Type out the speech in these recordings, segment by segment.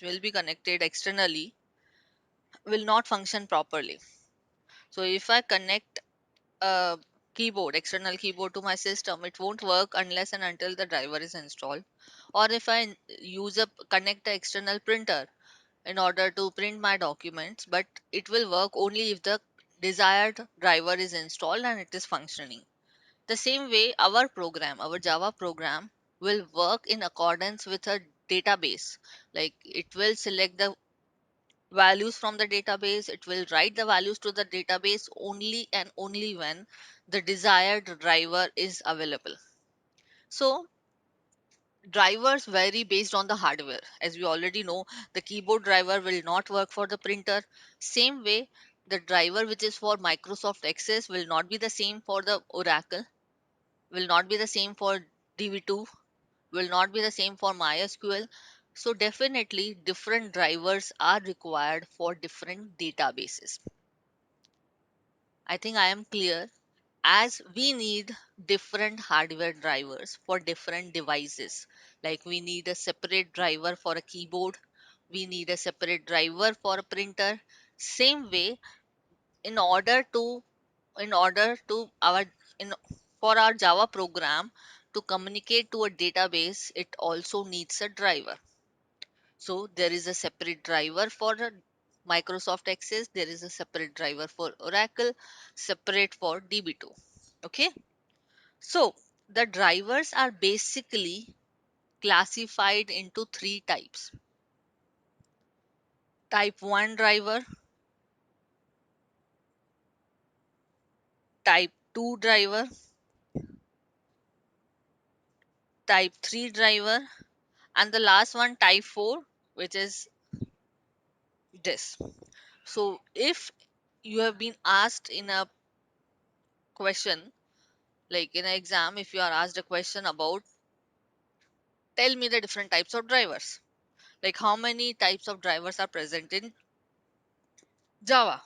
will be connected externally will not function properly. So if I connect a external keyboard to my system, it won't work unless and until the driver is installed. Or if I connect the external printer in order to print my documents, but it will work only if the desired driver is installed and it is functioning. The same way, our Java program, will work in accordance with a database. Like it will select the values from the database, it will write the values to the database only and only when the desired driver is available. So, drivers vary based on the hardware. As we already know, the keyboard driver will not work for the printer. Same way, the driver which is for Microsoft Access will not be the same for the Oracle, will not be the same for DB2, will not be the same for MySQL. So definitely different drivers are required for different databases. I think I am clear, as we need different hardware drivers for different devices. Like we need a separate driver for a keyboard, we need a separate driver for a printer. Same way, in order to in order to our in for our Java program to communicate to a database, it also needs a driver. So there is a separate driver for Microsoft Access, there is a separate driver for Oracle, separate for DB2. Okay, so the drivers are basically classified into three types: type 1 driver, type 2 driver, type 3 driver, and the last one, type 4, which is this. So if you have been asked in a question, like in an exam, if you are asked a question about tell me the different types of drivers, like how many types of drivers are present in Java,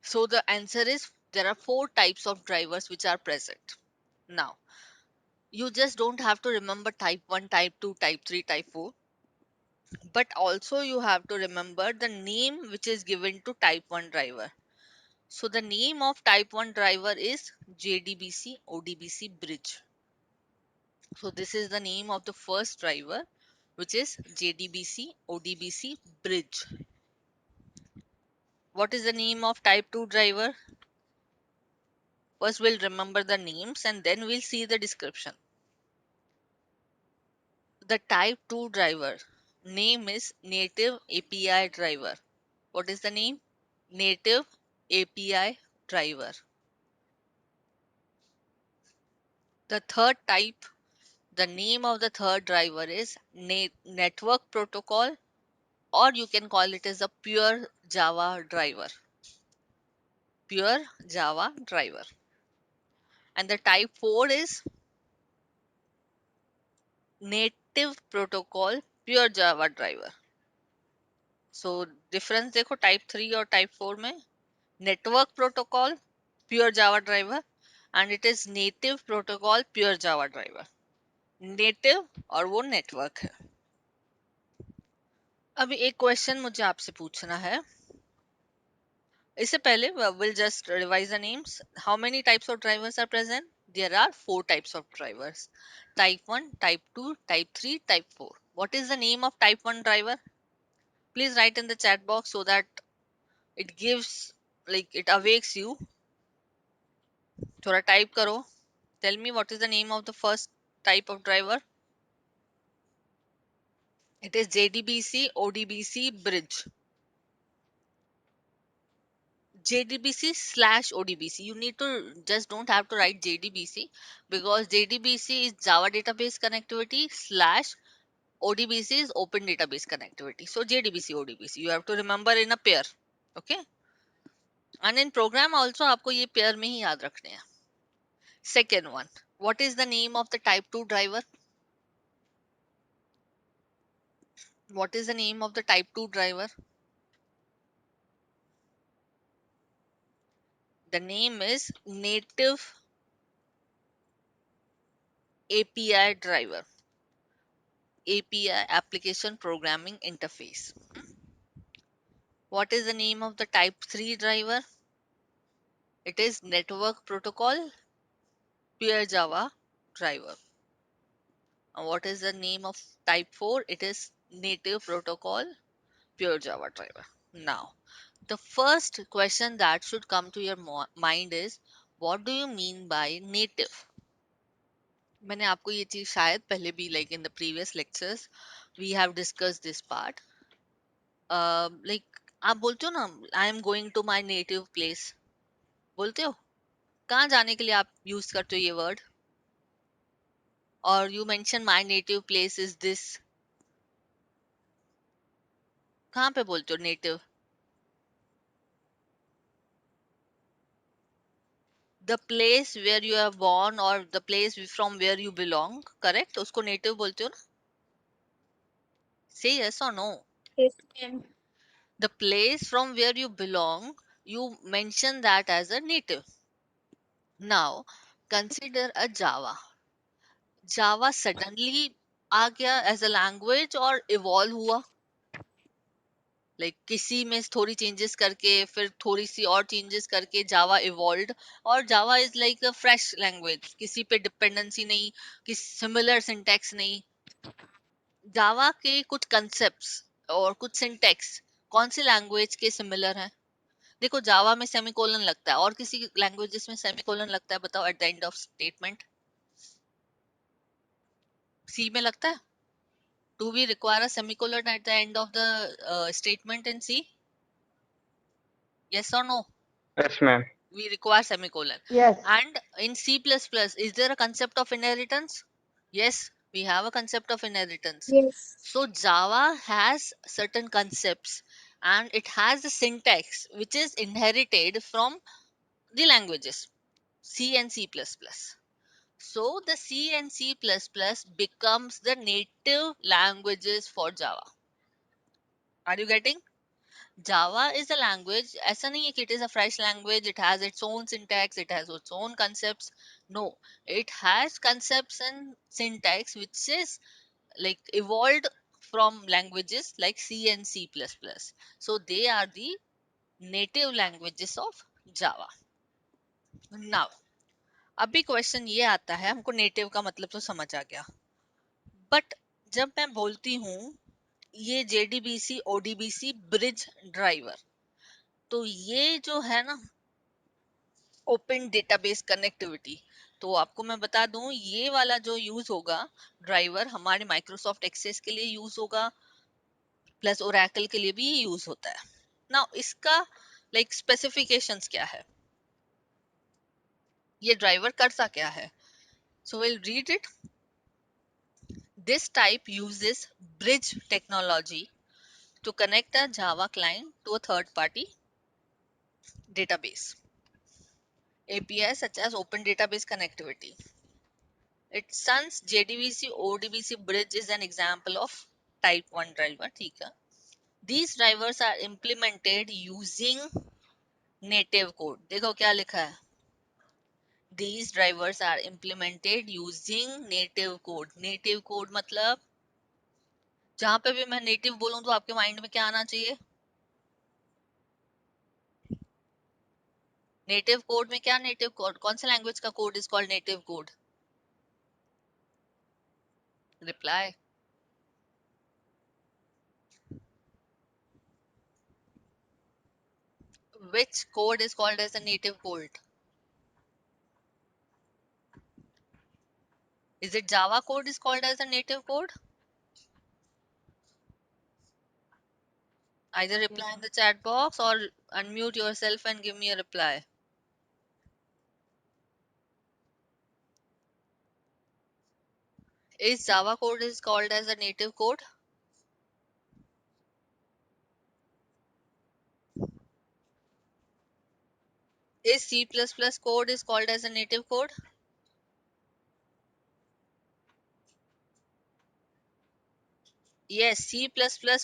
so the answer is there are four types of drivers which are present. Now you just don't have to remember type 1, type 2, type 3, type 4, but also you have to remember the name which is given to type 1 driver. So the name of type 1 driver is JDBC ODBC bridge. So this is the name of the first driver, which is JDBC ODBC bridge. What is the name of type 2 driver? First we'll remember the names and then we'll see the description. The type 2 driver name is native API driver. What is the name? Native API driver. The third type, the name of the third driver is network protocol, or you can call it as a pure Java driver. Pure Java driver. And the type 4 is native protocol pure Java driver. So difference देखो type 3 और type 4 में. Network protocol pure Java driver and it is native protocol pure Java driver. Native और वो network है. अभी एक question मुझे आपसे पूछना है. इससे पहले we'll just revise the names. How many types of drivers are present? There are four types of drivers. Type 1, type 2, type 3, type 4. What is the name of type 1 driver? Please write in the chat box so that it gives, like it awakes you. थोड़ा type करो. Tell me what is the name of the first type of driver? It is JDBC ODBC bridge. JDBC slash ODBC. You need to just don't have to write JDBC because JDBC is Java database connectivity slash ODBC is open database connectivity. So JDBC ODBC you have to remember in a pair. Okay. And in program also आपको ये pair में ही याद रखने हैं. Second one. What is the name of the type 2 driver? What is the name of the type 2 driver? The name is native API driver. API, application programming interface. What is the name of the type 3 driver? It is network protocol pure Java driver. And what is the name of type 4? It is native protocol pure Java driver. Now, the first question that should come to your mind is, what do you mean by native? मैंने आपको ये चीज शायद पहले भी like in the previous lectures we have discussed this part. Like आप बोलते हो ना, I am going to my native place, बोलते हो? कहाँ जाने के लिए आप यूज करते हो ये वर्ड? और you mention my native place is this, कहाँ पे बोलते हो native? The place where you are born or the place from where you belong, correct? उसको native बोलते हो ना? Say yes or no. Yes, ma'am. The place from where you belong, you mention that as a native. Now, consider a Java. Java suddenly आ गया as a language और evolve हुआ? Like किसी में थोड़ी changes करके फिर थोड़ी सी और changes करके Java evolved, और Java is like a fresh language, किसी पे dependency नहीं, किसी similar syntax नहीं. जावा के कुछ concepts और कुछ syntax कौन सी लैंग्वेज के सिमिलर हैं? देखो जावा में सेमीकोलन लगता है, और किसी लैंग्वेजेस में सेमीकोलन लगता है, बताओ at the end of statement? C में लगता है? Do we require a semicolon at the end of the statement in C? Yes और no? Yes, ma'am. We require semicolon. Yes. And in C++, is there a concept of inheritance? Yes, we have a concept of inheritance. Yes. So Java has certain concepts and it has a syntax which is inherited from the languages C and C++. So the C and C++ becomes the native languages for Java. Are you getting? Java is a language. ऐसा नहीं है कि it is a fresh language. It has its own syntax. It has its own concepts. No, it has concepts and syntax which is like evolved from languages like C and C++. So they are the native languages of Java. Now, अभी question ये आता है, हमको native का मतलब तो समझ आ गया, बट जब मैं बोलती हूँ ये JDBC ODBC ब्रिज ड्राइवर, तो ये जो है ना ओपन डेटाबेस कनेक्टिविटी, तो आपको मैं बता दूं ये वाला जो यूज होगा ड्राइवर हमारे माइक्रोसॉफ्ट एक्सेस के लिए यूज होगा, प्लस ओरेकल के लिए भी यूज होता है ना. इसका लाइक स्पेसिफिकेशंस क्या है, ये ड्राइवर करता क्या है? So will read it. This type uses bridge technology to connect a Java client to a third party database. APIs such as Open Database Connectivity. Its son's JDBC ODBC bridge is an example of type 1 driver. ठीक है? These drivers are implemented using native code. देखो क्या लिखा है? These drivers are implemented using native code. Native code मतलब जहां पे भी मैं native बोलूं तो आपके माइंड में क्या आना चाहिए? नेटिव कोड में क्या? नेटिव कोड कौन से लैंग्वेज का code is called native code? Reply. Which code is called as a native code? Is it Java code is called as a native code? Either reply in the chat box or unmute yourself and give me a reply. Is Java code is called as a native code? Is C++ code is called as a native code? Yes, C++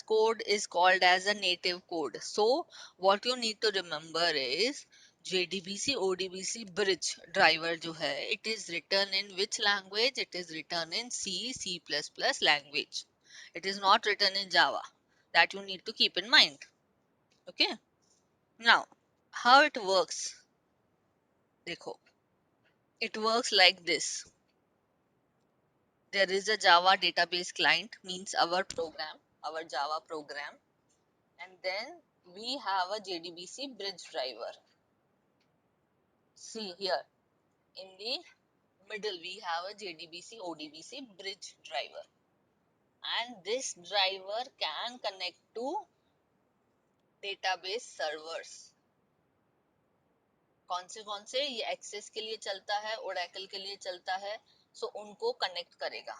code is called as a native code. So what you need to remember is JDBC ODBC bridge driver जो है, it is written in which language? It is written in C++ language. It is not written in Java. That you need to keep in mind. Okay. Now, how it works? देखो, it works like this. There is a Java database client, means our program, our Java program, and then we have a JDBC bridge driver. See here, in the middle we have a JDBC ODBC bridge driver, and this driver can connect to database servers. कौन से ये access के लिए चलता है, Oracle के लिए चलता है, सो उनको कनेक्ट करेगा.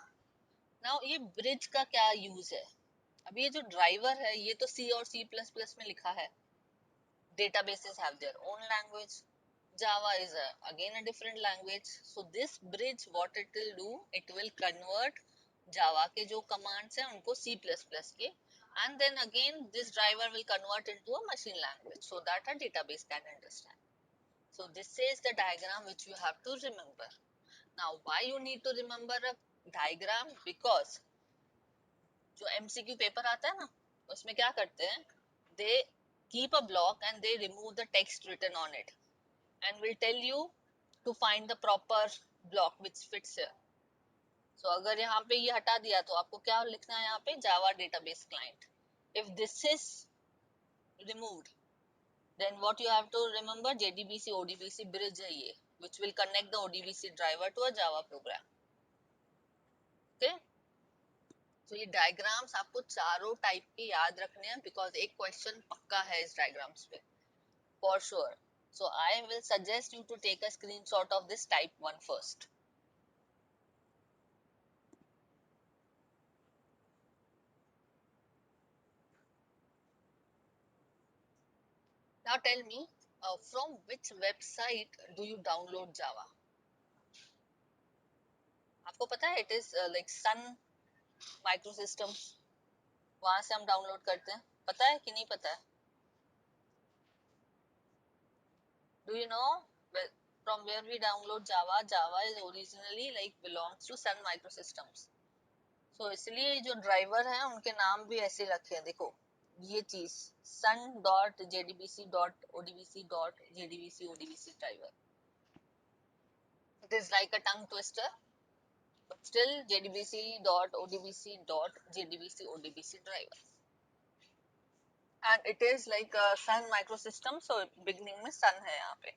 नाउ ये ब्रिज का क्या यूज है? अब ये जो ड्राइवर है ये तो सी और सी प्लस प्लस में लिखा है. Databases have their own language. Java is again a different language. So this bridge, what it will do, it will convert Java के जो commands हैं उनको C++ के, and then again this driver will convert into a machine language so that a database can understand. So this is the diagram which you have to remember. Now why you need to remember a diagram? Because जो MCQ paper आता है ना, उसमें क्या करते हैं, they keep a block and they remove the text written on it and will tell you to find the proper block which fits here. So अगर यहाँ पे ये हटा दिया तो आपको क्या लिखना है यहाँ पे, Java database client. If this is removed, then what you have to remember, JDBC ODBC bridge है ये, which will connect the ODBC driver to a Java program. Okay. तो ये डायग्राम्स आपको चारों टाइप के याद रखने हैं, बिकॉज एक क्वेश्चन पक्का है इस डायग्राम्स पे for sure. So I will suggest you to take a screenshot of this type 1 first. Now tell me, from which website do you download Java? आपको पता है it is like Sun Microsystems, वहां से हम download करते हैं. पता है कि नहीं पता है? Do you know from where we download Java? Java is originally like belongs to Sun Microsystems. So इसलिए जो ड्राइवर हैं उनके नाम भी ऐसे रखे हैं. देखो ये चीज sun.jdbc.odbc.jdbc driver. It is like a tongue twister, but still jdbc.odbc.jdbc odbc and it is like a Sun Microsystem, so beginning में Sun है यहाँ पे.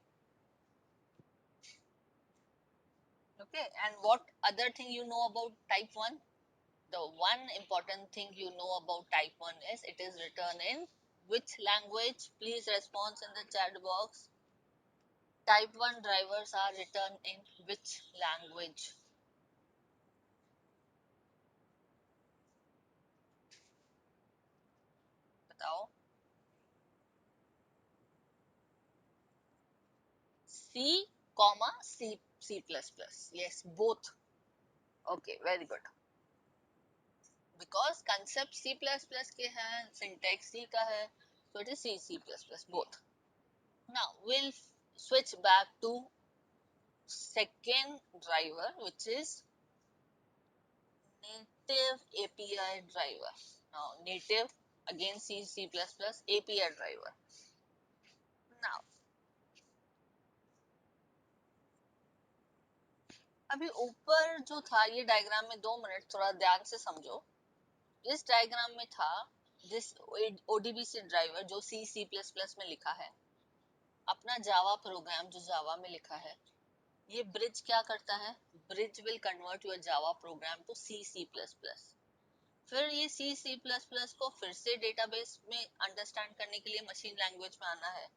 Okay, and what other thing you know about type 1? The one important thing you know about type 1 is it is written in which language? Please respond in the chat box. Type 1 drivers are written in which language? बताओ. C, comma C, C++. Yes, both. Okay, very good. Because concept C++ के हैं, syntax C का है, so it is C, C++, both. Now, we'll switch back to second driver, which is native API driver. Now, native, again C, C++, API driver. Now, अभी ऊपर जो था ये diagram में 2 मिनट थोड़ा ध्यान से समझो. इस डायग्राम में था दिस ODBC ड्राइवर जो C, C++ में लिखा है, अपना जावा प्रोग्राम जो जावा में लिखा है. ये ब्रिज क्या करता है? Bridge will convert your Java program to C, C++. फिर ये C, C++ को फिर से डेटाबेस में अंडरस्टैंड करने के लिए मशीन लैंग्वेज में आना है.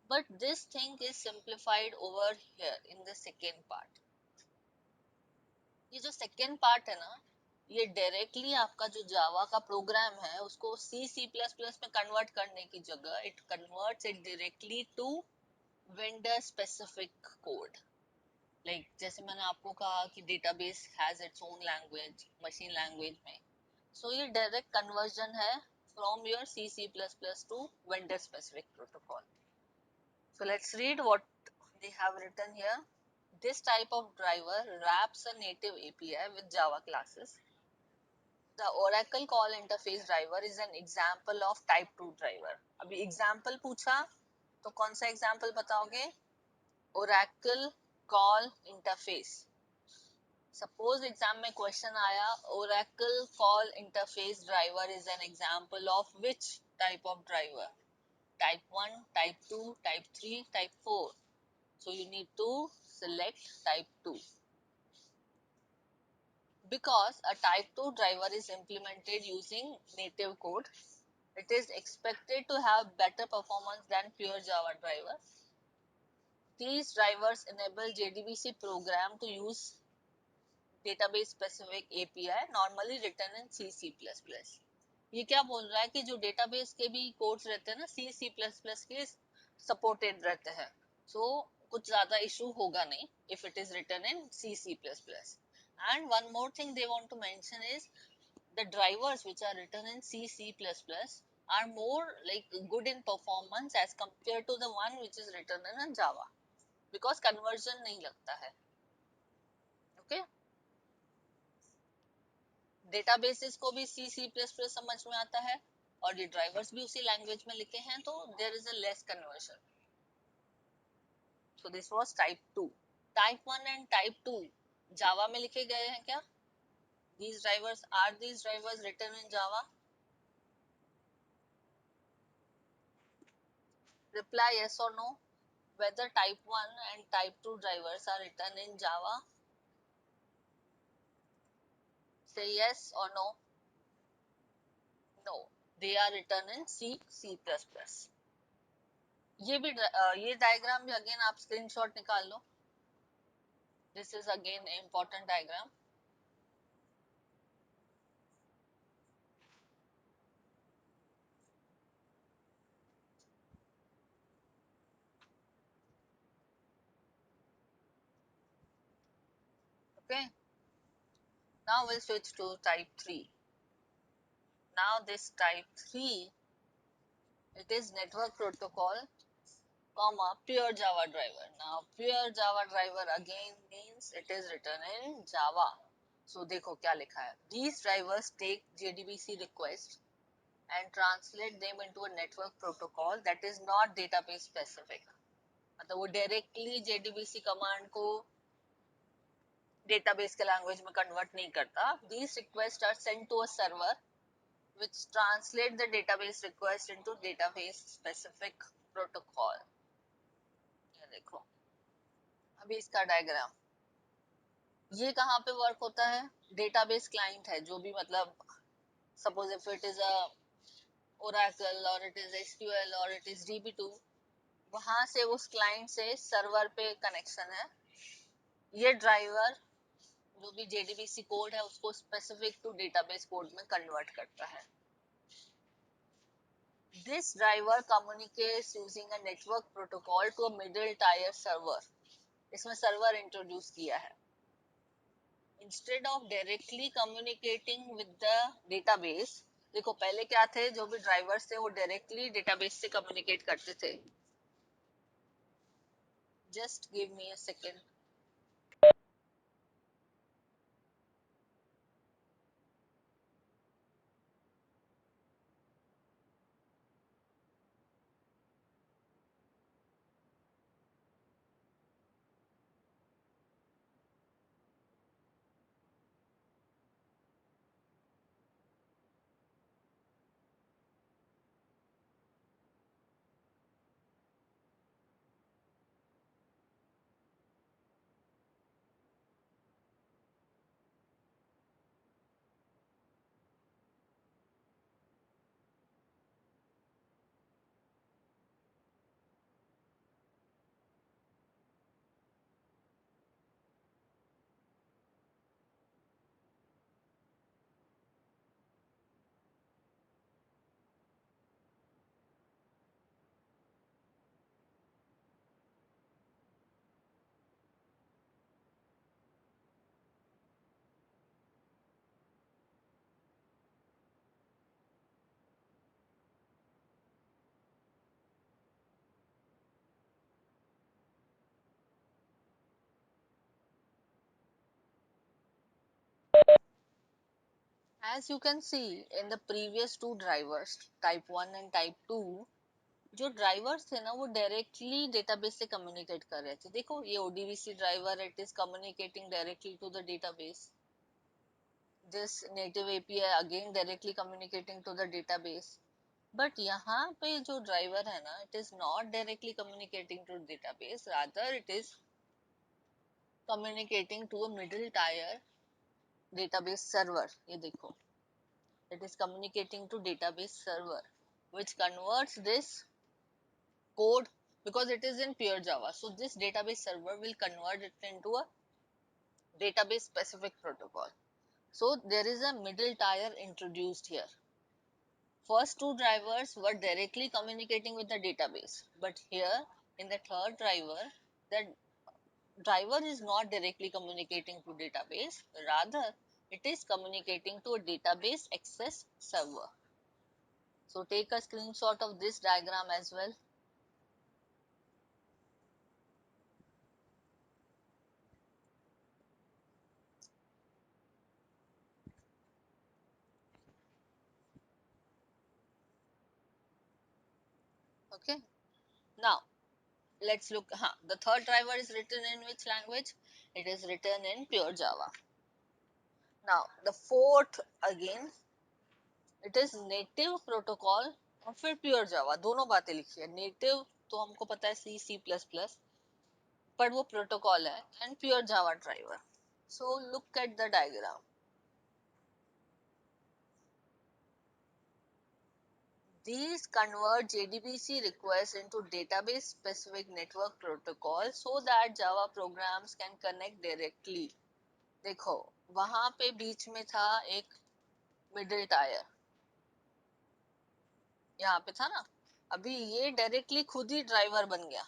But this thing is simplified over here in the second part. ये जो सेकेंड पार्ट है ना, ये डायरेक्टली आपका जो जावा का प्रोग्राम है उसको C, C++ में कन्वर्ट करने की जगह it converts it directly to vendor specific code. Like जैसे मैंने आपको कहा कि database has its own language machine language में, सो ये डायरेक्ट कन्वर्जन है from your C, C++ to vendor specific protocol. So let's read what they have written here. This type of driver wraps a native API with Java classes. The Oracle call interface driver is an example of type 2 driver. अभी example पूछा तो कौन सा example बताओगे? Oracle call interface. Suppose exam में question आया Oracle call interface driver is an example of which type of driver? Type 1, type 2, type 3, type 4. So you need to select type 2. Because a type 2 driver is implemented using native code, it is expected to have better performance than pure Java driver. These drivers enable JDBC program to use database specific API normally written in C++. ये क्या बोल रहा है कि जो database के भी codes रहते हैं ना C++ के सपोर्टेड रहते हैं, so कुछ ज्यादा इशू होगा नहीं if it is written in C++. And one more thing they want to mention is the drivers which are written in C++ are more like good in performance as compared to the one which is written in Java because conversion नहीं लगता है. Okay, databases को भी C++ समझ में आता है और ये ड्राइवर्स भी उसी लैंग्वेज में लिखे हैं तो there is a less conversion. So this was type 2. Type 1 and type 2 Java में लिखे गए हैं क्या? These drivers written in Java? Reply yes or no. Whether type 1 and type 2 drivers are written in Java? Say yes or no. No, they are written in C++. ये भी ये diagram भी again आप स्क्रीनशॉट निकाल लो. This is again an important diagram. Okay. Now we'll switch to type 3. Now this type 3, it is network protocol, comma, pure Java driver. Now pure Java driver again means it is written in Java. So देखो क्या लिखा है. These drivers take JDBC request and translate them into a network protocol that is not database specific. मतलब वो directly JDBC command को database के language में convert नहीं करता. These requests are sent to a server which translate the database request into database specific protocol. ये देखो अभी इसका डायग्राम. ये कहाँ पे वर्क होता है? डेटाबेस क्लाइंट है जो भी मतलब suppose if it is a Oracle और इट इज SQL और इट इज DB2, वहां से उस क्लाइंट से सर्वर पे कनेक्शन है. ये ड्राइवर जो भी JDBC कोड है उसको स्पेसिफिक टू डेटाबेस कोड में कन्वर्ट करता है. This driver communicates using a network protocol to a middle tier server. इसमें सर्वर इंट्रोड्यूस किया है. Instead of directly communicating with the database, देखो पहले क्या थे जो भी ड्राइवर्स थे वो डायरेक्टली डेटाबेस से कम्युनिकेट करते थे. Just give me a second. as you can see in the previous two drivers, type 1 and type 2, जो ड्राइवर्स थे ना वो डायरेक्टली डेटाबेस से कम्युनिकेट कर रहे थे. देखो ये ODBC driver, it is communicating directly to the database. This native API again directly communicating to the database. But यहाँ पे जो ड्राइवर है ना, it is not directly communicating to database, rather it is communicating to a middle tier database server. ये देखो, it is communicating to database server, which converts this code, because it is in pure Java. So this database server will convert it into a database specific protocol. So there is a middle tier introduced here. First two drivers were directly communicating with the database, but here in the third driver, the driver is not directly communicating to database, rather it is communicating to a database access server. So take a screenshot of this diagram as well. Okay. Now let's look. The third driver is written in which language? It is written in pure Java. Now the fourth again, it is native protocol और फिर pure Java. दोनों बातें लिखी है. Native तो हमको पता है C++, पर वो protocol है, and pure Java driver. So look at the diagram. These convert JDBC requests into database specific network protocol so that Java programs can connect directly. देखो वहां पे बीच में था एक मिडिल टायर, यहाँ पे था ना. अभी ये डायरेक्टली खुद ही ड्राइवर बन गया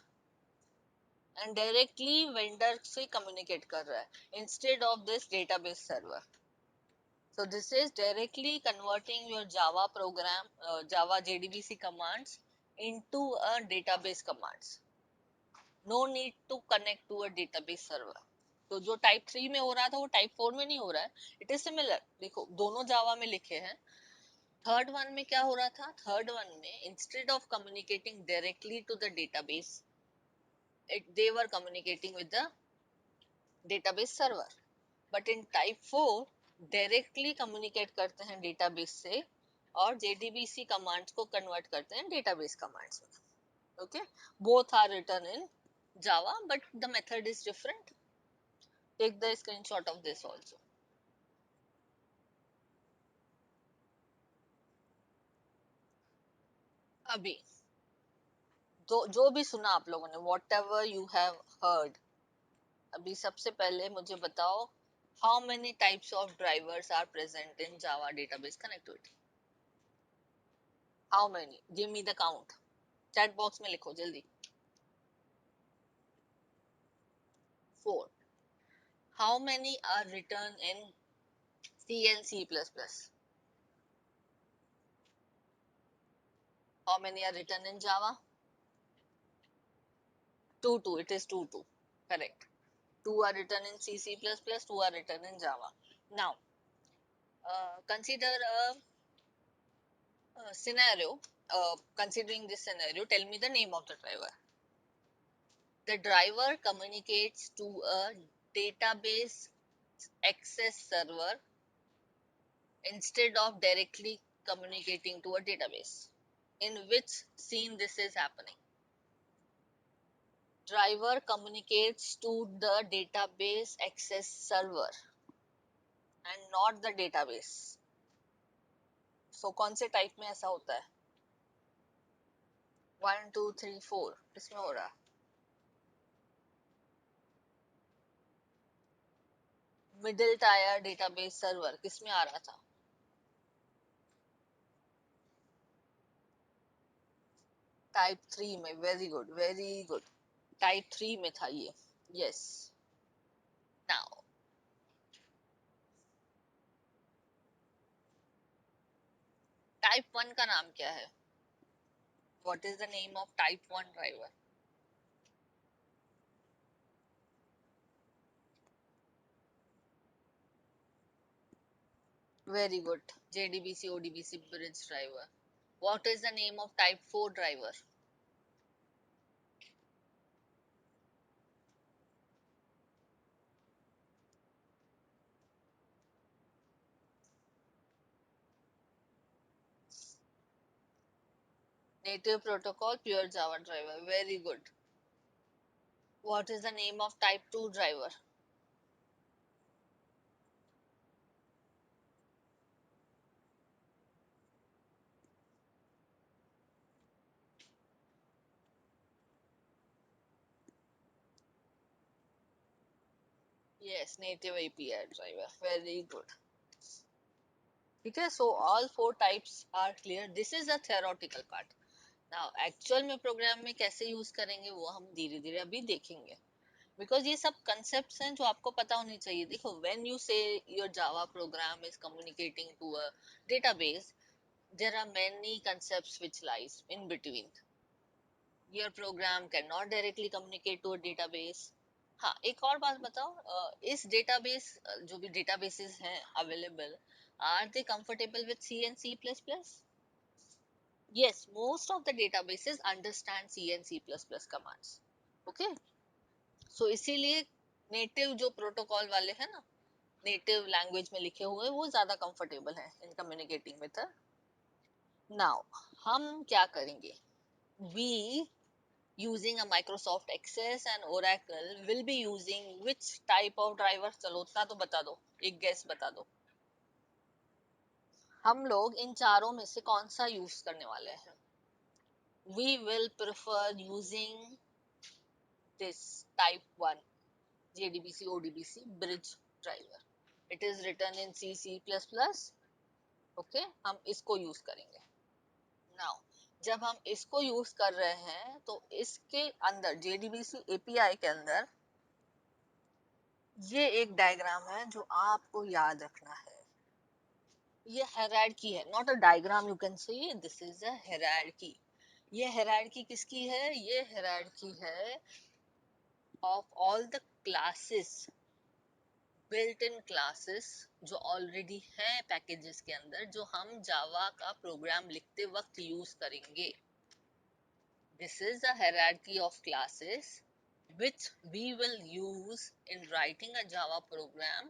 एंड डायरेक्टली वेंडर से कम्युनिकेट कर रहा है instead of this database server. So this is directly converting your Java program, Java JDBC commands into a database commands. No need to connect to a database server. तो जो type 3 में हो रहा था वो टाइप 4 में नहीं हो रहा है. It is similar. देखो दोनों जावा में लिखे हैं. थर्ड वन में क्या हो रहा था? थर्ड वन में instead of communicating directly to the database, they were communicating with the database server. But in type 4 directly communicate करते हैं डेटाबेस से और जेडीबीसी कमांड्स को कन्वर्ट करते हैं डेटाबेस कमांड्स में. Okay, both are written in Java but the method is different. Take the screenshot of this also. अभी तो जो भी सुना आप लोगों ने, whatever you have heard, अभी सबसे पहले मुझे बताओ, how many types of drivers are present in Java database connectivity? How many? Give me the count. Chat box में लिखो जल्दी. 4. How many are written in C and C++? How many are written in Java? 2, 2. It is 2, 2. Correct. 2 are written in C, C++, 2 are written in Java. Now, consider a scenario. Considering this scenario, tell me the name of the driver. The driver communicates to a database access server instead of directly communicating to a database. In which scene this is happening? Driver communicates to the database access server and not the database. So कौन से type में ऐसा होता है? 1 2 3 4 किसमें हो रहा? Middle tier database server किसमें आ रहा था? टाइप 3 में. Very good, very good. Type 3 में था ये. यस. नाउ टाइप 1 का नाम क्या है? What is the name of type 1 driver? Very good. JDBC, ODBC bridge driver. What is the name of type 4 driver? Native protocol, pure Java driver. Very good. What is the name of type 2 driver? Yes, native API driver. Very good. Okay, so all four types are clear. This is the theoretical part. Now, actual में programme में कैसे use करेंगे वो हम धीरे धीरे अभी देखेंगे. बिकॉज ये सब कंसेप्ट हैं जो आपको पता होनी चाहिए. देखो, when you say your Java program is communicating to a database, there are many concepts which lies in between. Your program cannot directly communicate to a database. हाँ, एक और बात बताओ, इस डेटाबेस, जो भी डेटाबेसेस हैं available, are they comfortable with C and C plus plus? Yes, most of the databases understand C and C++ commands. Okay, so इसीलिए नेटिव जो प्रोटोकॉल वाले हैं ना, नेटिव लैंग्वेज में लिखे हुए, वो ज्यादा कंफर्टेबल है इन कम्युनिकेटिंग विद. नाउ हम क्या करेंगे? We using a Microsoft Access and Oracle will be using which type of driver? चलो उतना तो बता दो, एक गैस बता दो. हम लोग इन चारों में से कौन सा यूज करने वाले हैं? We will prefer using this type 1 JDBC ODBC bridge driver. It is written in C C++. Okay, हम इसको यूज करेंगे. Now, जब हम इसको यूज कर रहे हैं तो इसके अंदर JDBC API के अंदर ये एक डायग्राम है जो आपको याद रखना है. ये हायरार्की है, not a diagram. You can say this is a hierarchy. ये हायरार्की किसकी है? ये हायरार्की है of all the classes, built in classes जो ऑलरेडी हैं पैकेजेस के अंदर, जो हम जावा का प्रोग्राम लिखते वक्त यूज करेंगे. This is the hierarchy of classes which we will use in writing a Java program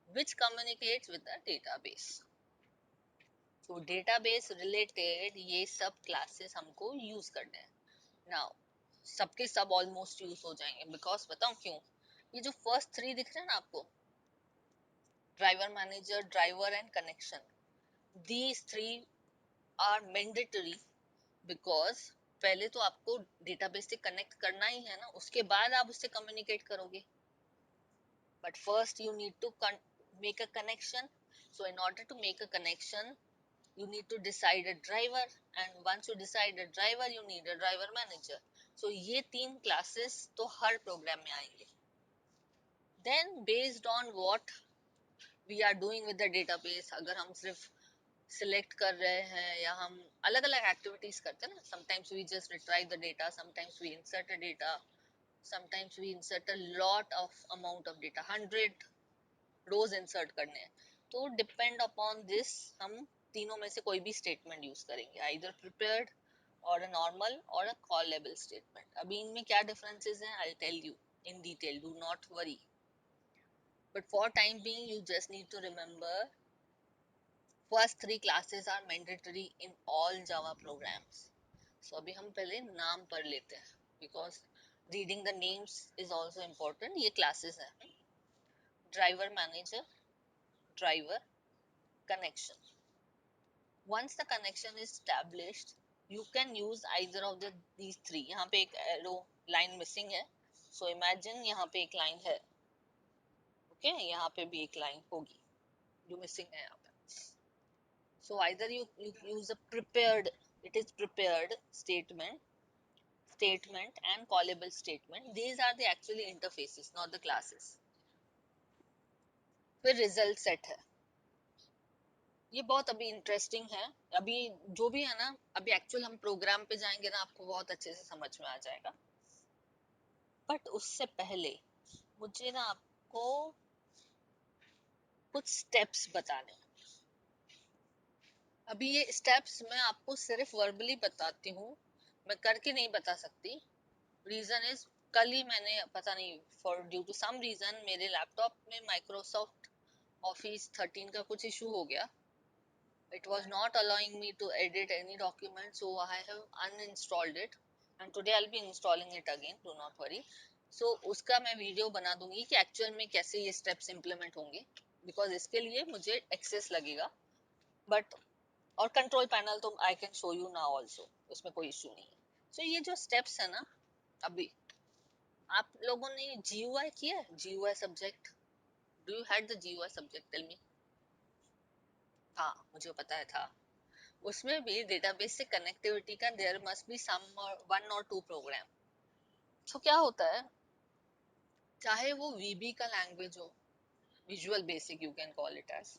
which communicates with the database. So database related ये सब classes हमको use करने हैं. Now सबके सब almost use हो जाएंगे, because बताऊं क्यों? ये जो first three दिख रहे हैं ना आपको, driver manager, driver and connection, these three are mandatory, because पहले तो आपको database से connect करना ही है ना, उसके बाद आप उससे communicate करोगे. But first you need to make a connection. So in order to make a connection, you need to decide a driver, and once you decide a driver, you need a driver manager. So ये तीन classes तो हर program में आएंगे. Then based on what we are doing with the database, अगर हम सिर्फ select कर रहे हैं या हम अलग अलग activities करते हैं ना, sometimes we just retrieve the data, sometimes we insert a data, sometimes we insert a lot of amount of data, 100 रोज इंसर्ट करने हैं, तो डिपेंड अपॉन दिस हम तीनों में से कोई भी स्टेटमेंट यूज करेंगे, आइदर प्रिपेयर्ड और अ नॉर्मल और अ कॉलेबल स्टेटमेंट. अभी इनमें क्या डिफरेंसेस हैं, I tell you in detail, do not worry. But for time being you just need to remember first three classes are mandatory in all Java programs. So अभी हम पहले नाम पढ़ लेते हैं, because reading the names is also important. ये classes हैं: driver manager, driver, connection. Once the connection is established, you can use either of these three. यहाँ पे एक arrow line missing है, so imagine यहाँ पे एक line है. Okay, यहाँ पे भी एक line होगी जो missing है यहाँ पे. So either you use a prepared, it is prepared statement and callable statement. These are the actually interfaces, not the classes. फिर result set है. ये बहुत अभी इंटरेस्टिंग है. अभी जो भी है ना, अभी एक्चुअल हम प्रोग्राम पे जाएंगे ना, आपको बहुत अच्छे से समझ में आ जाएगा. बट उससे पहले मुझे ना आपको कुछ स्टेप्स बताने हैं. अभी ये स्टेप्स मैं आपको सिर्फ वर्बली बताती हूँ, मैं करके नहीं बता सकती। रीजन इज, कल ही मैंने पता नहीं for due to some reason मेरे लैपटॉप में माइक्रोसॉफ्ट ऑफिस 13 का कुछ इशू हो गया. It was not allowing me to edit any document, so I have uninstalled it and today I'll be installing it again, do not worry. So उसका मैं video बना दूंगी कि एक्चुअल में कैसे ये स्टेप्स इम्प्लीमेंट होंगे, बिकॉज इसके लिए मुझे एक्सेस लगेगा. बट और कंट्रोल पैनल तो I can show you now also, उसमें कोई इशू नहीं है. सो ये जो स्टेप्स है ना, अभी आप लोगों ने जीयूआई किया है, GUI subject, do you had the GUI subject, tell me. हाँ मुझे पता है था. उसमें भी डेटाबेस से कनेक्टिविटी का there must be some one और टू प्रोग्राम. तो क्या होता है, चाहे वो वीबी का लैंग्वेज हो, visual basic you can call it as,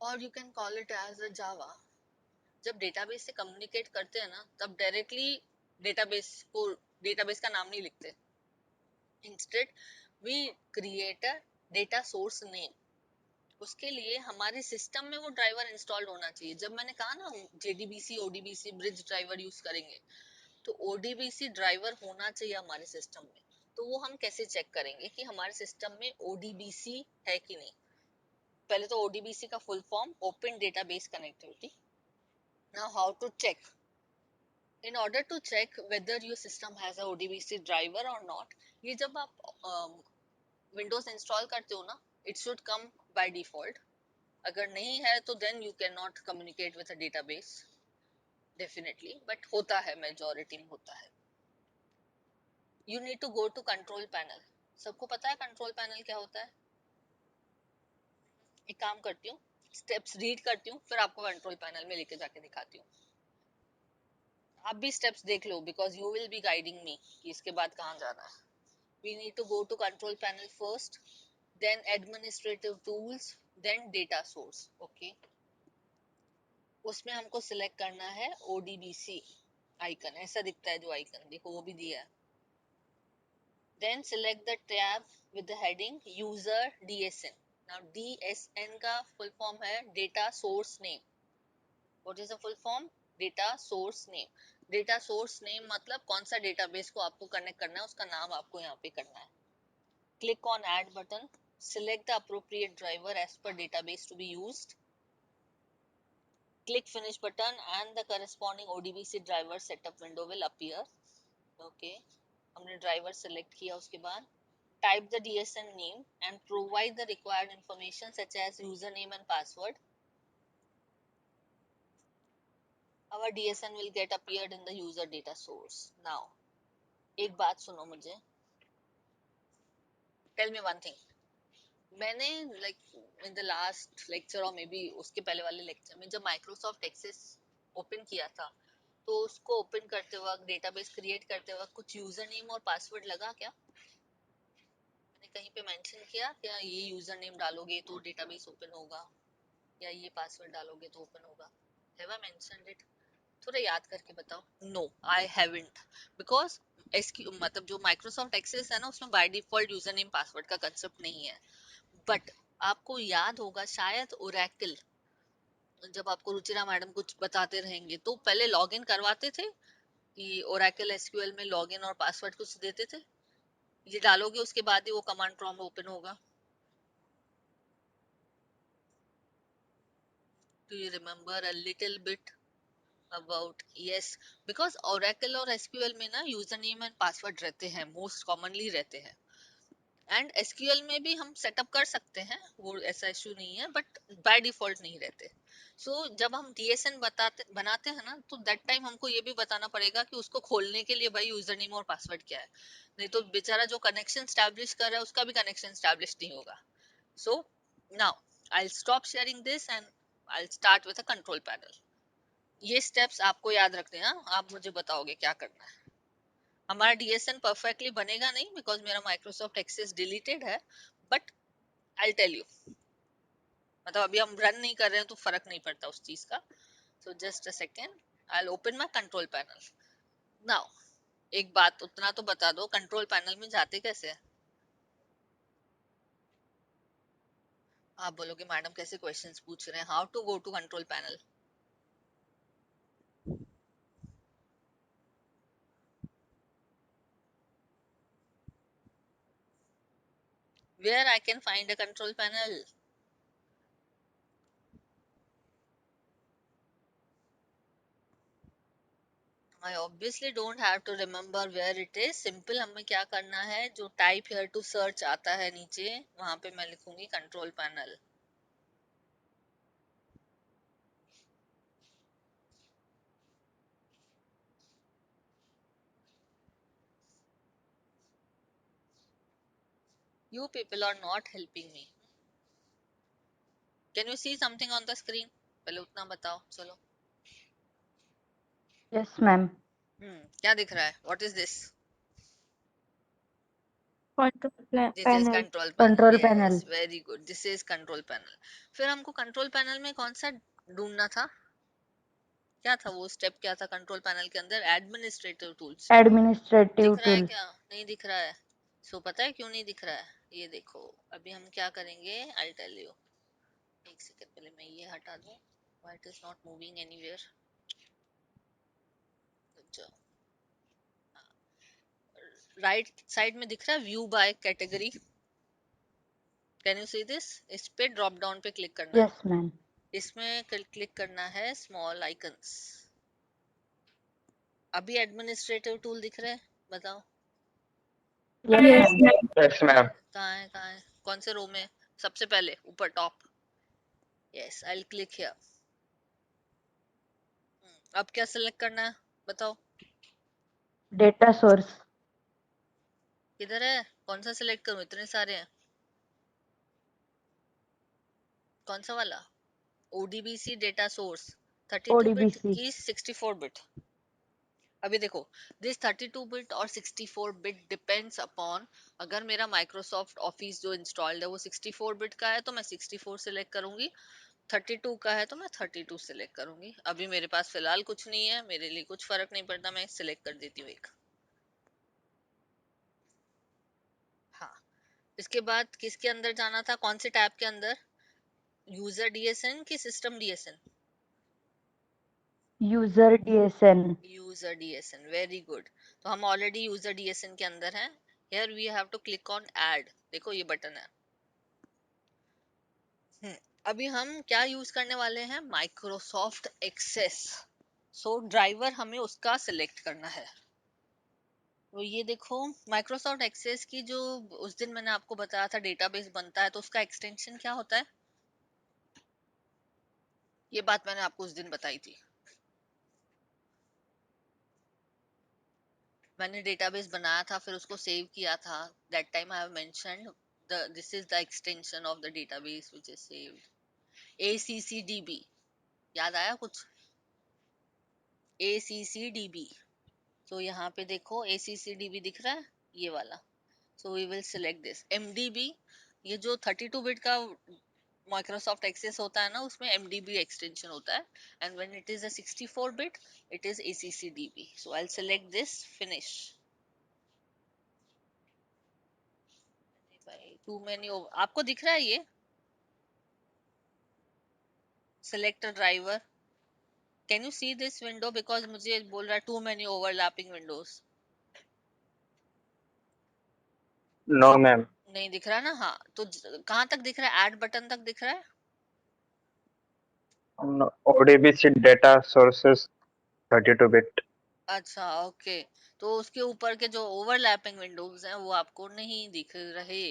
और you can call it as a Java. जब डेटाबेस से कम्युनिकेट करते हैं ना, तब डायरेक्टली डेटाबेस को, डेटाबेस का नाम नहीं लिखते. Instead we create a data source name. उसके लिए हमारे सिस्टम में वो ड्राइवर इंस्टॉल्ड होना चाहिए. जब मैंने कहा ना JDBC ODBC bridge driver use करेंगे, तो ओडीबीसी ड्राइवर होना चाहिए हमारे सिस्टम में. तो वो हम कैसे चेक करेंगे कि हमारे सिस्टम में ओडीबीसी है कि नहीं. पहले तो ओडीबीसी का full form open database connectivity. Now how to check, in order to check whether your system has a ODBC driver or not, ये जब आप विंडोज इंस्टॉल करते हो ना, it should come by default. अगर नहीं है तो then you cannot communicate with a database definitely, but होता है, majority में होता है. You need to go to control panel. सबको पता है कंट्रोल पैनल क्या होता है. एक काम करती हूँ, स्टेप्स रीड करती हूँ, फिर आपको कंट्रोल पैनल में लेके जाके दिखाती हूँ. आप भी स्टेप्स देख लो, because you will be guiding me कि इसके बाद कहाँ जाना है. We need to go to control panel first, then administrative tools, then data source. Okay. उसमें हमको सिलेक्ट करना है ODBC आइकन, ऐसा दिखता है जो आइकन देखो, वो भी दिया है. Then select the tab with the heading user DSN. Now DSN का full form है data source name. What is the full form? Data source name. Data source name मतलब कौन सा डेटाबेस को आपको कनेक्ट करना है, उसका नाम आपको यहाँ पे करना है. Click on add button. Select the appropriate driver as per database to be used. Click finish button and the corresponding ODBC driver setup window will appear. Okay. हमने driver select किया, उसके बाद type the DSN name and provide the required information such as username and password. Our DSN will get appeared in the user data source. Now, एक बात सुनो मुझे. Tell me one thing. मैंने in the last lecture और may be उसके पहले वाले lecture में जब माइक्रोसॉफ्ट एक्सेस ओपन किया था, तो उसको ओपन करते वक्त, डेटाबेस क्रिएट करते वक्त कुछ यूजर नेम और पासवर्ड लगा क्या? मैंने कहीं पे मेंशन किया क्या ये यूजर नेम डालोगे तो डेटाबेस ओपन होगा, या ये पासवर्ड डालोगे तो ओपन होगा? Have I mentioned it? थोड़ा याद करके बताओ. No, I haven't. बिकॉज मतलब जो माइक्रोसॉफ्ट एक्सेस है ना, उसमें by default user name password का कंसेप्ट नहीं है. बट आपको याद होगा शायद, ओरेकल, जब आपको रुचिरा मैडम कुछ बताते रहेंगे तो पहले लॉगिन करवाते थे कि ओरेकल एसक्यूएल में लॉगिन और पासवर्ड कुछ देते थे, ये डालोगे उसके बाद ही वो कमांड प्रॉम्प्ट ओपन होगा. Do you remember a little bit about? Yes, because Oracle और एसक्यूएल में ना यूजर नेम एंड पासवर्ड रहते हैं, मोस्ट कॉमनली रहते हैं. एंड एसक्यूएल में भी हम सेटअप कर सकते हैं, वो ऐसा इशू नहीं है, बट बाय डिफॉल्ट नहीं रहते. सो जब हम डीएसएन बनाते हैं ना, तो दैट टाइम हमको ये भी बताना पड़ेगा कि उसको खोलने के लिए भाई यूजर नेम और पासवर्ड क्या है. नहीं तो बेचारा जो कनेक्शन स्टैब्लिश कर रहा है उसका भी कनेक्शन स्टैब्लिश नहीं होगा. So now I stop sharing this and I start with a control panel. ये स्टेप्स आपको याद रखने हैं. आप मुझे बताओगे क्या करना है. हमारा डीएसएन परफेक्टली बनेगा नहीं, बिकॉज मेरा माइक्रोसॉफ्ट एक्सेस डिलीटेड है, बट आई टेल यू, मतलब अभी हम रन नहीं कर रहे हैं तो फर्क नहीं पड़ता उस चीज का. So just a second, I open my control panel. Now एक बात उतना तो बता दो, कंट्रोल पैनल में जाते कैसे हैं? आप बोलोगे मैडम कैसे क्वेश्चंस पूछ रहे हैं, how to go to control panel. Where I can find a control panel? I obviously don't have to remember where it is. Simple हमें क्या करना है, जो type here to search आता है नीचे, वहां पे मैं लिखूंगी control panel. You people are not helping me. Can you see something on the screen? पहले उतना बताओ चलो. Yes, ma'am. क्या दिख रहा है? What is this? Control This is panel. control panel. Control Yes, panel. very good. This is control panel. फिर हमको control panel में कौन सा ढूंढना था? क्या था वो स्टेप, क्या था कंट्रोल पैनल के अंदर? Administrative tools. Administrative दिख रहा है tool. क्या? नहीं दिख रहा है. सो पता है क्यों नहीं दिख रहा है? ये देखो, अभी हम क्या करेंगे, आई टेल यू. एक सेकंड, पहले मैं ये हटा दूं. Why it is not moving anywhere. Right side में दिख रहा है view by category. Can you see this? इस पे ड्रॉप डाउन पे क्लिक करना है. Yes, ma'am. इसमें क्लिक करना है स्मॉल आइकन्स. अभी एडमिनिस्ट्रेटिव टूल दिख रहा है? बताओ. Yes, Yes, ma'am. ma'am. Yes, ma'am. कहाँ है, कहाँ है, कौन से रो में? सबसे पहले ऊपर top. Yes, I will click here. अब क्या सिलेक्ट करना है बताओ. Data source. किधर है? कौन सा सिलेक्ट करूं, इतने सारे हैं. कौन सा वाला? ODBC data source 32 bit ODBC. की 64 बिट. अभी देखो, दिस 32 बिट और 64 बिट डिपेंड्स अपॉन. अगर मेरा माइक्रोसॉफ्ट ऑफिस जो इंस्टॉल्ड है वो 64 बिट का है तो मैं 64 सिलेक्ट करूंगी. 32 का है तो मैं 32 सिलेक्ट करूंगी. अभी मेरे पास फिलहाल कुछ नहीं है, मेरे लिए कुछ फर्क नहीं पड़ता, मैं सिलेक्ट कर देती हूँ एक. हाँ. इसके बाद किसके अंदर जाना था, कौन से टैब के अंदर? यूजर डीएसएन की system DSN? User DSN. User DSN, very good. तो हम ऑलरेडी यूजर डीएसएन के अंदर हैं. Here we have to click on add. देखो ये बटन है. अभी हम क्या यूज करने वाले हैं? Microsoft access. सो ड्राइवर हमें उसका सिलेक्ट करना है. तो ये देखो, माइक्रोसॉफ्ट एक्सेस की जो उस दिन मैंने आपको बताया था डेटाबेस बनता है, तो उसका एक्सटेंशन क्या होता है? ये बात मैंने आपको उस दिन बताई थी. मैंने डेटाबेस बनाया था, फिर उसको सेव किया था. That time I have mentioned this is the extension of the database which is saved. ACCDB. याद आया कुछ? ACCDB. तो यहाँ पे देखो ACCDB दिख रहा है, ये वाला. So we will select this. MDB, ये जो 32 बिट का माइक्रोसॉफ्ट एक्सेस होता है ना, उसमें MDB एक्सटेंशन होता है. And when it is a 64 bit, it is ACCDB. So I will select this, finish. Too many. आपको दिख रहा है ये select driver? Can you see this window? Because मुझे बोल रहा है too many overlapping windows. No, ma'am. नहीं दिख रहा ना? हाँ, तो कहाँ तक दिख रहा है? ऐड बटन तक दिख रहा है. No. ODBC data sources 32-bit. अच्छा, ओके. तो उसके ऊपर के जो ओवरलैपिंग विंडोज हैं वो आपको नहीं दिख रहे.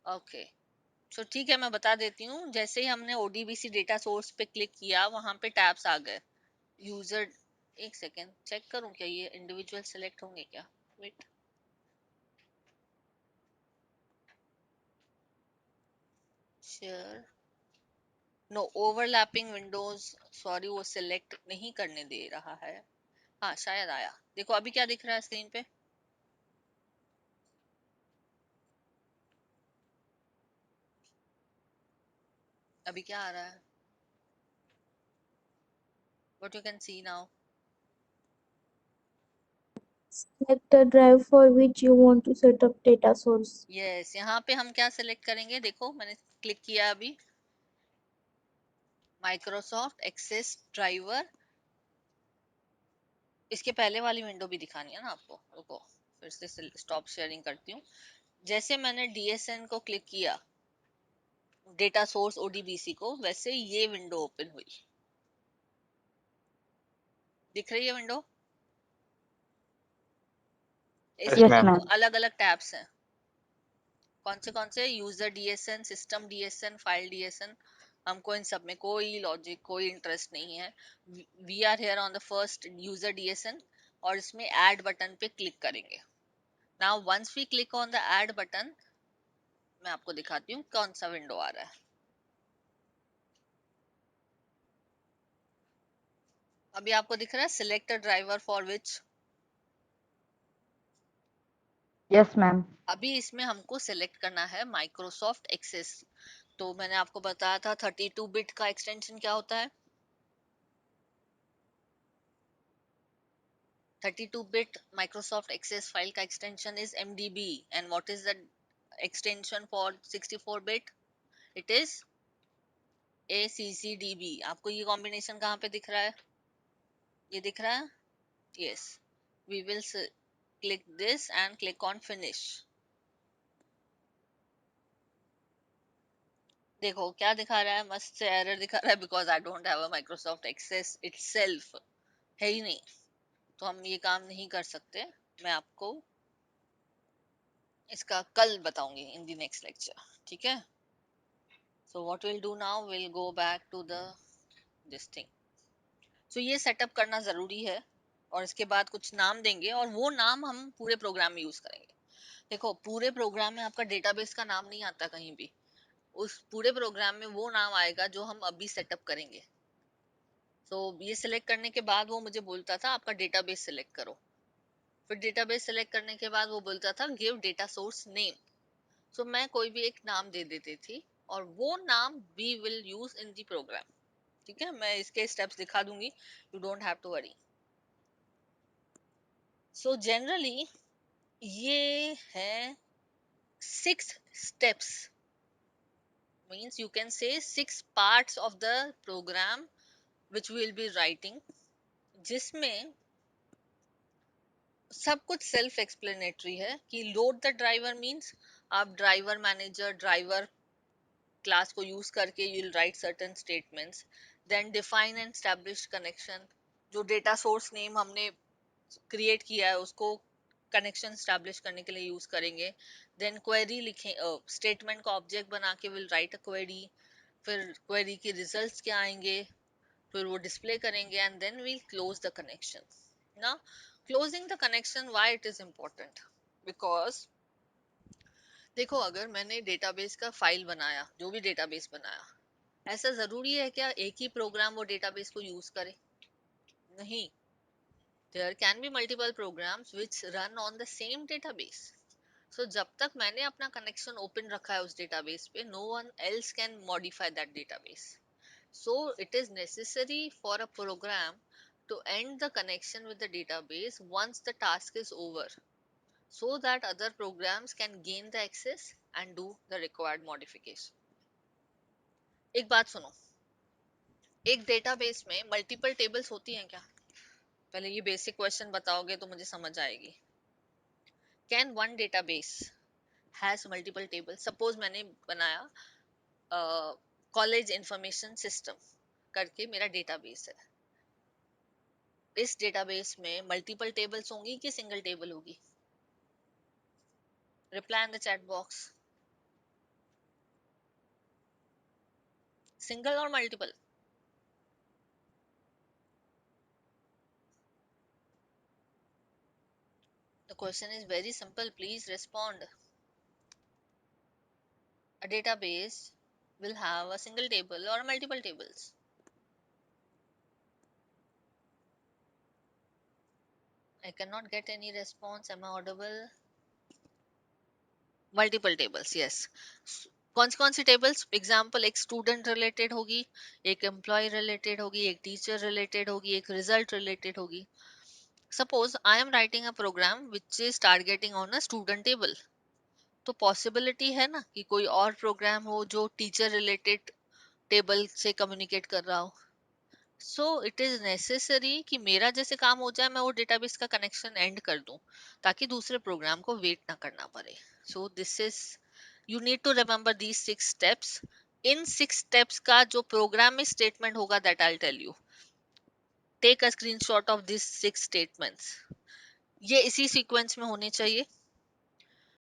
ओके. तो ठीक है, मैं बता देती हूँ. जैसे ही हमने ODBC डेटा सोर्स पे क्लिक किया, वहां पे टैब्स आ गए. यूजर, एक सेकेंड चेक करूँ क्या ये इंडिविजुअल सिलेक्ट होंगे क्या. Wait. Share. No overlapping windows. Sorry, वो सिलेक्ट नहीं करने दे रहा है. हाँ, शायद आया. देखो अभी क्या दिख रहा है स्क्रीन पे. अभी क्या आ रहा है? What you can see now. Select the drive for which you want to set up data source. Yes, यहाँ पे हम क्या सिलेक्ट करेंगे? देखो मैंने क्लिक किया अभी. माइक्रोसॉफ्ट एक्सेस ड्राइवर, इसके पहले वाली विंडो भी दिखानी है ना आपको, रुको फिर से स्टॉप शेयरिंग करती हूँ। जैसे मैंने डीएसएन को क्लिक किया, डेटा सोर्स ओडीबीसी को, वैसे ये विंडो ओपन हुई। दिख रही है विंडो? Yes, इसमें Yes, ma'am. देखो ma'am. अलग अलग टैब्स हैं। कौन से? User DSN, system DSN, file DSN. हमको इन सब में कोई लॉजिक, कोई इंटरेस्ट नहीं है। We are here on the first user DSN, और इसमें ऐड बटन पे क्लिक करेंगे। Now once we click on the add button, मैं आपको दिखाती हूँ कौन सा विंडो आ रहा है। अभी आपको दिख रहा है select driver for which. Yes, ma'am. अभी इसमें हमको सिलेक्ट करना है माइक्रोसॉफ्ट एक्सेस। तो मैंने आपको बताया था 32 बिट का एक्सटेंशन क्या होता है। 32 bit Microsoft Access file का extension is MDB, and what is the extension for 64 bit? It is ACCDB। आपको ये कॉम्बिनेशन कहाँ पे दिख रहा है? ये दिख रहा है? Yes, we will click this and click on finish। देखो क्या दिखा रहा है, मस्त से एरर दिखा रहा है, because I don't have a Microsoft Access itself, है ही नहीं, तो हम ये काम नहीं कर सकते। मैं आपको इसका कल बताऊंगी इन द नेक्स्ट लेक्चर, ठीक है। So what we'll do now, we'll go back to the this thing। So ये सेटअप करना जरूरी है, और इसके बाद कुछ नाम देंगे, और वो नाम हम पूरे प्रोग्राम में यूज करेंगे। देखो पूरे प्रोग्राम में आपका डेटाबेस का नाम नहीं आता कहीं भी, उस पूरे प्रोग्राम में वो नाम आएगा जो हम अभी सेटअप करेंगे। तो ये सिलेक्ट करने के बाद वो मुझे बोलता था आपका डेटाबेस सिलेक्ट करो, फिर डेटाबेस सिलेक्ट करने के बाद वो बोलता था गिव डेटा सोर्स नेम। सो मैं कोई भी एक नाम दे देती थी, और वो नाम we will use in the program, ठीक है। मैं इसके स्टेप्स दिखा दूंगी, you don't have to worry. So generally ये है 6 steps, means you can say 6 parts of the program which we will be writing, जिसमें सब कुछ सेल्फ एक्सप्लेनेटरी है। कि लोड द ड्राइवर मीन्स आप ड्राइवर मैनेजर, ड्राइवर क्लास को use करके you will write certain statements. Then define and establish connection, जो data source name हमने क्रिएट किया है उसको कनेक्शन स्टैब्लिश करने के लिए यूज करेंगे। देन क्वेरी लिखें, स्टेटमेंट का ऑब्जेक्ट बना के विल राइट अ क्वेरी, फिर क्वेरी के रिजल्ट्स क्या आएंगे, फिर वो डिस्प्ले करेंगे, and then we'll close the connection. ना closing the connection, why it is important? Because देखो अगर मैंने डेटाबेस का फाइल बनाया, जो भी डेटाबेस बनाया, ऐसा जरूरी है क्या एक ही प्रोग्राम वो डेटाबेस को यूज करे? नहीं, there can be multiple programs which run on the same database। So जब तक मैंने अपना कनेक्शन ओपन रखा है उस डेटाबेस पे, no one else can modify that database। So it is necessary for a program to end the connection with the database once the task is over, so that other programs can gain the access and do the required modification। एक बात सुनो, एक database में multiple tables होती हैं क्या? पहले ये बेसिक क्वेश्चन बताओगे तो मुझे समझ आएगी। Can one database has multiple table? Suppose मैंने बनाया कॉलेज इंफॉर्मेशन सिस्टम करके मेरा डेटाबेस है, इस डेटाबेस में मल्टीपल टेबल्स होंगी कि सिंगल टेबल होगी? Reply in the chat box. Single और multiple? The question is very simple, please respond. A database will have a single table or multiple tables? I cannot get any response. Am I audible? Multiple tables, yes। कौन सी tables? Example, एक student related होगी, एक employ related होगी, एक teacher related होगी, एक result related होगी। Suppose I am writing a program which is targeting on a student table, तो पॉसिबिलिटी है ना कि कोई और प्रोग्राम हो जो टीचर रिलेटेड टेबल से कम्युनिकेट कर रहा हूँ. सो इट इज नेसेसरी कि मेरा जैसे काम हो जाए मैं वो डेटाबेस का कनेक्शन एंड कर दूं, ताकि दूसरे प्रोग्राम को वेट ना करना पड़े. So this is, you need to remember these 6 steps. इन 6 स्टेप्स का जो प्रोग्राम में स्टेटमेंट होगा that I tell you. Take a screenshot of this 6 statements. ये इसी सीक्वेंस में होने चाहिए.